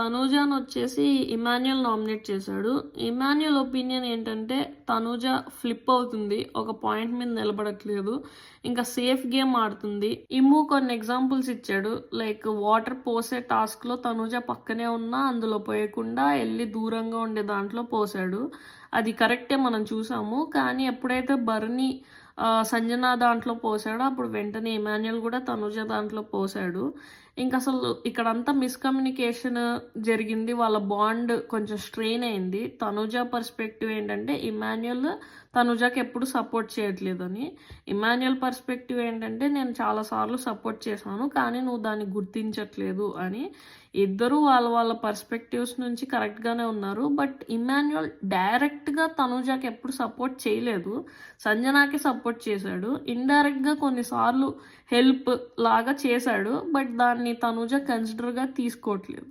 తనూజానొచ్చేసి Emmanuel nominate చేశాడు. Emmanuel opinion ఏంటంటే Tanuja flip అవుతుంది. ఒక పాయింట్ మీద నిలబడట్లేదు. ఇంకా సేఫ్ గేమ్ ఆడుతుంది. ఇమ్ము కొన్ని ఎగ్జాంపుల్స్ ఇచ్చాడు. లైక్ వాటర్ పోసే టాస్క్‌లో తనూజ పక్కనే ఉన్నా అందులో పోయకుండా ఎళ్లి దూరంగా ఉండే దాంట్లో పోసాడు. అది కరెక్టే మనం చూసాము. కానీ ఎప్పుడైతే బర్నీ సంజన దాంట్లో పోసాడో అప్పుడు వెంటనే ఇమాన్యుయల్ గూడా తనూజ దాంట్లో పోసాడు. ఇంకసలు ఇక్కడంతా మిస్‌కమ్యూనికేషన్ జరిగింది. వాళ్ళ బాండ్ కొంచెం స్ట్రెయిన్ అయింది. తనూజ పర్స్పెక్టివ్ ఏంటంటే ఇమాన్యుయల్ తనూజకి ఎప్పుడు సపోర్ట్ చేయట్లేదని. ఇమాన్యుయల్ పర్స్పెక్టివ్ ఏంటంటే నేను చాలా సార్లు సపోర్ట్ చేశాను. కానీ నువ్వు దాన్ని గుర్తించట్లేదు అని. ఇద్దరూ వాళ్ళ వాళ్ళ పర్స్పెక్టివ్స్ నుంచి కరెక్ట్‌గానే ఉన్నారు. బట్ ఇమాన్యుయల్ డైరెక్ట్‌గా తనూజకి ఎప్పుడు సపోర్ట్ చేయలేదు. సంజనాకి సపోర్ట్ చేశాడు. ఇండైరెక్ట్‌గా కొన్నిసార్లు హెల్ప్ లాగా చేశాడు. బట్ దాన్ని తనూజ కన్సిడర్‌గా తీసుకోవట్లేదు.